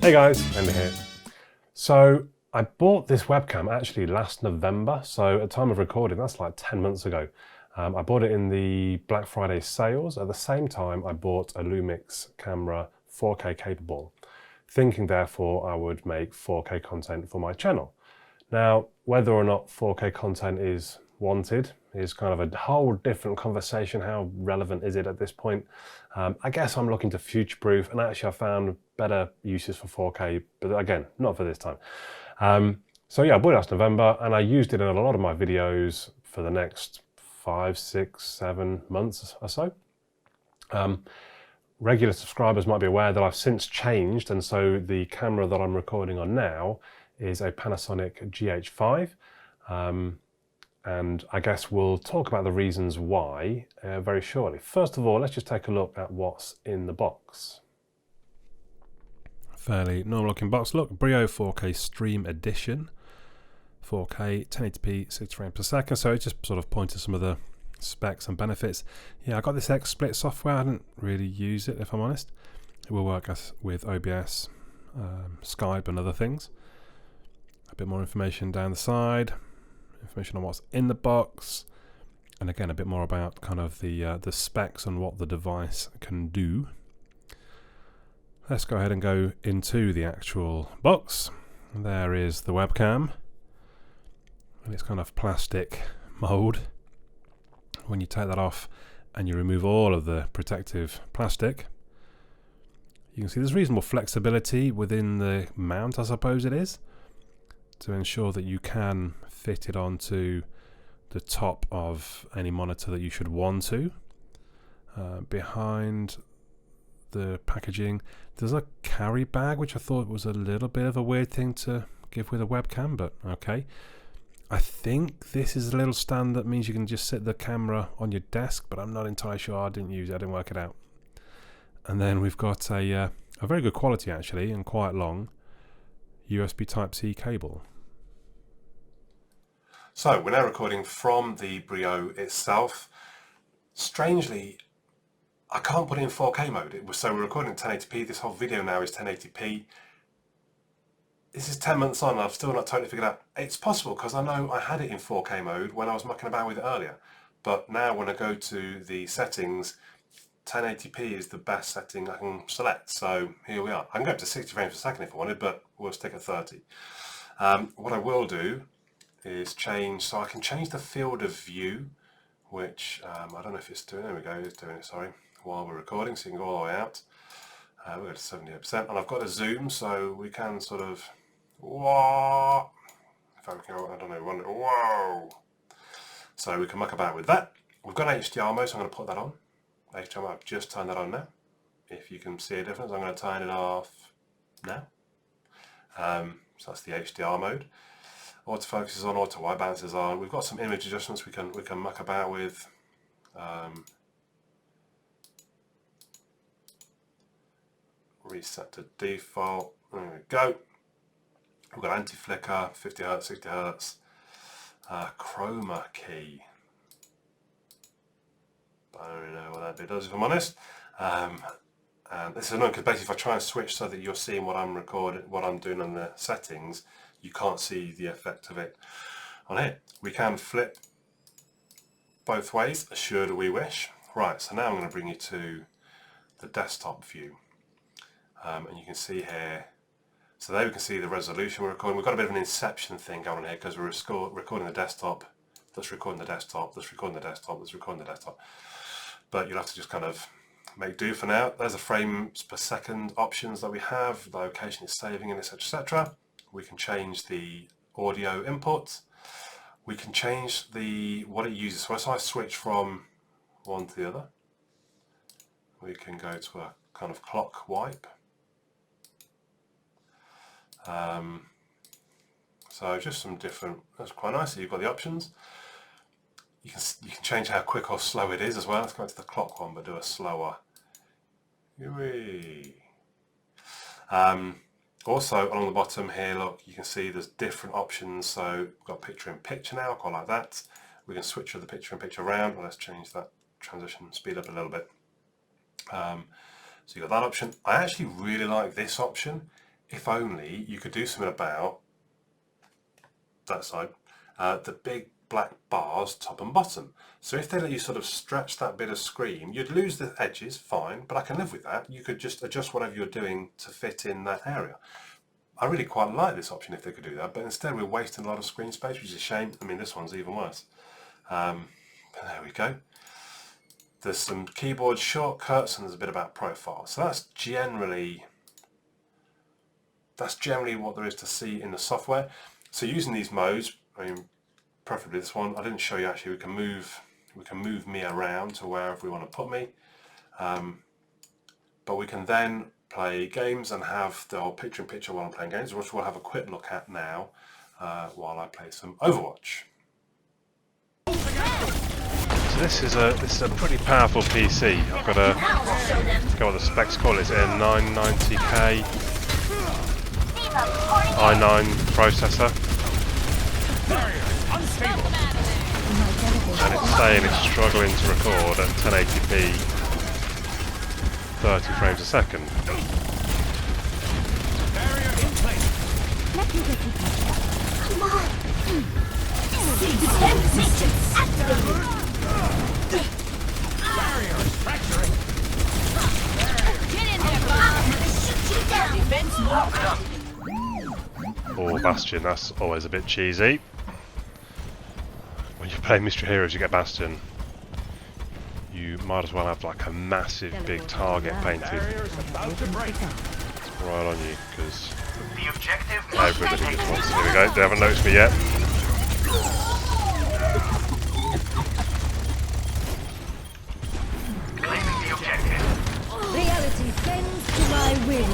Hey guys, Andy here. So I bought this webcam actually last November, so at the time of recording, that's like 10 months ago. I bought it in the Black Friday sales. At the same time, I bought a Lumix camera 4K capable, thinking therefore I would make 4K content for my channel. Now, whether or not 4K content is wanted is kind of a whole different conversation. How relevant is it at this point? I guess I'm looking to future-proof, and actually I found better uses for 4K, but again, not for this time. So yeah, I bought it last November, and I used it in a lot of my videos for the next 5, 6, 7 months or so. Regular subscribers might be aware that I've since changed, and so the camera that I'm recording on now is a Panasonic GH5. And I guess we'll talk about the reasons why very shortly. First of all, let's just take a look at what's in the box. Fairly normal looking box. Look, Brio 4K Stream Edition, 4K 1080p 60 frames per second. So it just sort of points to some of the specs and benefits. Yeah, I got this XSplit software. I didn't really use it, if I'm honest. It will work with OBS, Skype and other things. A bit more information down the side. Information on what's in the box, and again a bit more about kind of the specs and what the device can do. Let's go ahead and go into the actual box. There is the webcam, and it's kind of plastic mold. When you take that off and you remove all of the protective plastic, you can see there's reasonable flexibility within the mount, I suppose it is, to ensure that you can fit it onto the top of any monitor that you should want to. Behind the packaging, there's a carry bag, which I thought was a little bit of a weird thing to give with a webcam, but okay. I think this is a little stand that means you can just sit the camera on your desk, but I'm not entirely sure. I didn't use it, I didn't work it out. And then we've got a very good quality actually, and quite long USB Type-C cable. So we're now recording from the Brio itself. Strangely, I can't put it in 4K mode. So we're recording 1080p. This whole video now is 1080p. This is 10 months on and I've still not totally figured out. It's possible because I know I had it in 4K mode when I was mucking about with it earlier. But now when I go to the settings, 1080p is the best setting I can select. So here we are. I can go up to 60 frames per second if I wanted, but we'll stick at 30. What I will do is change, so I can change the field of view, which I don't know if it's doing, there we go, it's doing it, sorry, while we're recording, so you can go all the way out. We'll go to 78%, and I've got a zoom, so we can sort of, whoa, if I can go, I don't know, whoa. So we can muck about with that. We've got an HDR mode, so I'm going to put that on. HDR mode, I've just turned that on now. If you can see a difference, I'm going to turn it off now. So that's the HDR mode. Autofocus is on, auto white balance is on. We've got some image adjustments we can muck about with. Reset to default. There we go. We've got anti-flicker, 50 Hz, 60 Hz. Chroma key. I don't really know what that bit does, if I'm honest. And this is annoying because basically if I try and switch so that you're seeing what I'm recording, what I'm doing on the settings, you can't see the effect of it on here. We can flip both ways, should we wish. Right, so now I'm going to bring you to the desktop view. And you can see here, so there we can see the resolution we're recording. We've got a bit of an inception thing going on here because we're recording the desktop, that's recording the desktop, that's recording the desktop, that's recording the desktop. But you'll have to just kind of make do for now. There's the frames per second options that we have, the location it's saving in, etc, etc. We can change the audio input. We can change what it uses. So as I switch from one to the other, we can go to a kind of clock wipe. So just some different, that's quite nice. So you've got the options. You can change how quick or slow it is as well. Let's go to the clock one, but do a slower. Also along the bottom here, look, you can see there's different options. So we've got picture in picture now, quite like that. We can switch the picture in picture around. Well, let's change that transition, speed up a little bit. So you've got that option. I actually really like this option. if only you could do something about that side, the big black bars top and bottom. So if they let you sort of stretch that bit of screen, you'd lose the edges, fine, but I can live with that. You could just adjust whatever you're doing to fit in that area. I really quite like this option if they could do that, but instead we're wasting a lot of screen space, which is a shame. I mean, this one's even worse. But there we go. There's some keyboard shortcuts and there's a bit about profile. So that's generally what there is to see in the software. So using these modes, I mean, preferably this one. I didn't show you actually. We can move me around to wherever we want to put me, but we can then play games and have the whole picture-in-picture while I'm playing games, which we'll have a quick look at now while I play some Overwatch. So this is a pretty powerful PC. I've got a go what the specs call it. It's a 990K i9 processor. And it's saying it's struggling to record at 1080p 30 frames a second. Oh, Bastion, that's always a bit cheesy. When you play Mystery Heroes, you get Bastion. You might as well have like a massive big target painted right on you, because everybody just wants to. Here we go, they haven't noticed me yet. Reality bends to my will.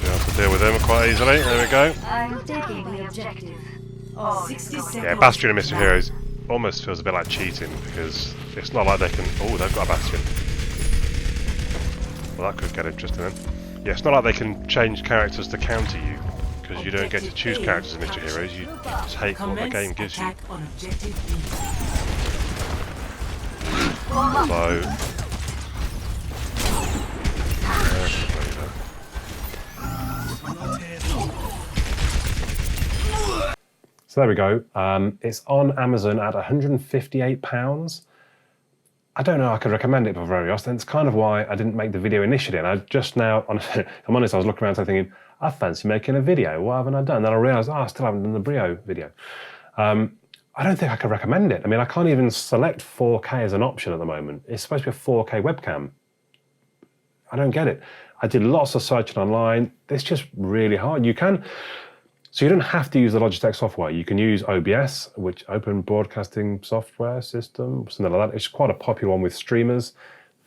Be able to deal with them quite easily. There we go. I'm taking the objective. Yeah, Bastion and Mystery Heroes almost feels a bit like cheating, because it's not like they can. Oh, they've got a Bastion. Well, that could get interesting then. Yeah, it's not like they can change characters to counter you, because you don't get to choose characters in Mystery Heroes. You take what the game gives you. So there we go. It's on Amazon at £158. I don't know I could recommend it for very often. It's kind of why I didn't make the video initially. And I just now, honestly, I'm honest, I was looking around thinking, I fancy making a video. What haven't I done? Then I realised, I still haven't done the Brio video. I don't think I could recommend it. I mean, I can't even select 4K as an option at the moment. It's supposed to be a 4K webcam. I don't get it. I did lots of searching online. It's just really hard. So you don't have to use the Logitech software. You can use OBS, which Open Broadcasting Software System, something like that. It's quite a popular one with streamers.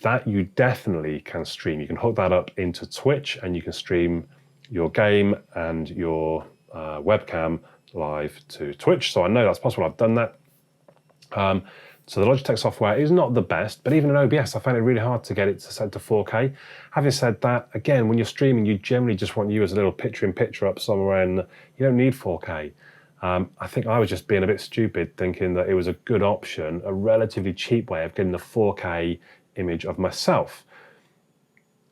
That you definitely can stream. You can hook that up into Twitch and you can stream your game and your webcam live to Twitch. So I know that's possible. I've done that. So the Logitech software is not the best, but even in OBS, I find it really hard to get it to set to 4K. Having said that, again, when you're streaming, you generally just want you as a little picture-in-picture up somewhere, and you don't need 4K. I think I was just being a bit stupid, thinking that it was a good option, a relatively cheap way of getting a 4K image of myself.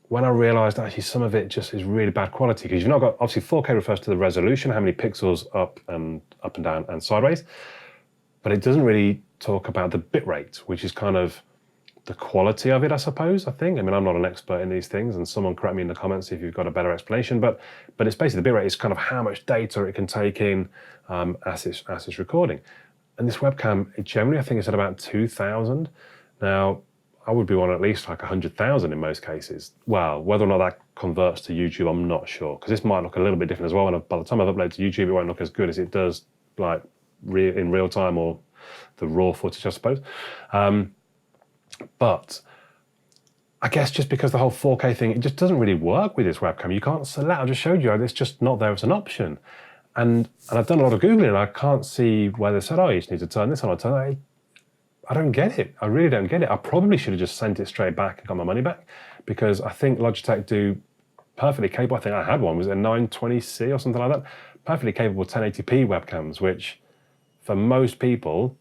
When I realised actually some of it just is really bad quality, because you've not got, obviously 4K refers to the resolution, how many pixels up and down and sideways, but it doesn't really talk about the bitrate, which is kind of the quality of it, I suppose, I think. I mean, I'm not an expert in these things, and someone correct me in the comments if you've got a better explanation, but it's basically the bitrate is kind of how much data it can take in as it's recording. And this webcam, it generally, I think it's at about 2,000. Now, I would be on at least like 100,000 in most cases. Well, whether or not that converts to YouTube, I'm not sure, because this might look a little bit different as well, and by the time I've uploaded to YouTube, it won't look as good as it does like in real time, or the raw footage, I suppose. But I guess just because the whole 4K thing, it just doesn't really work with this webcam. You can't select, I just showed you, it's just not there as an option. And I've done a lot of Googling, and I can't see where they said, oh, you just need to turn this on or turn that. I don't get it. I really don't get it. I probably should have just sent it straight back and got my money back, because I think Logitech do perfectly capable, I think I had one, was it a 920C or something like that? Perfectly capable 1080p webcams, which for most people,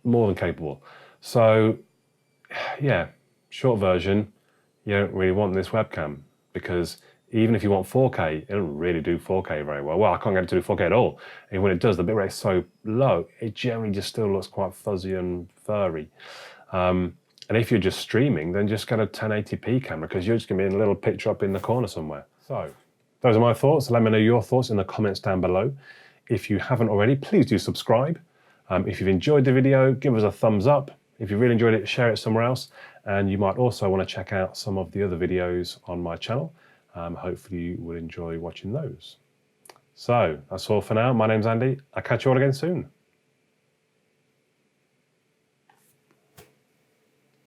more than capable. So yeah, short version, you don't really want this webcam. because even if you want 4K, it doesn't really do 4K very well. Well, I can't get it to do 4K at all. And when it does, the bitrate is so low, it generally just still looks quite fuzzy and furry. And if you're just streaming, then just get a 1080p camera, because you're just going to be in a little picture up in the corner somewhere. So those are my thoughts. Let me know your thoughts in the comments down below. If you haven't already, please do subscribe. If you've enjoyed the video, give us a thumbs up. If you really enjoyed it, share it somewhere else. And you might also want to check out some of the other videos on my channel. Hopefully you will enjoy watching those. So that's all for now. My name's Andy. I'll catch you all again soon.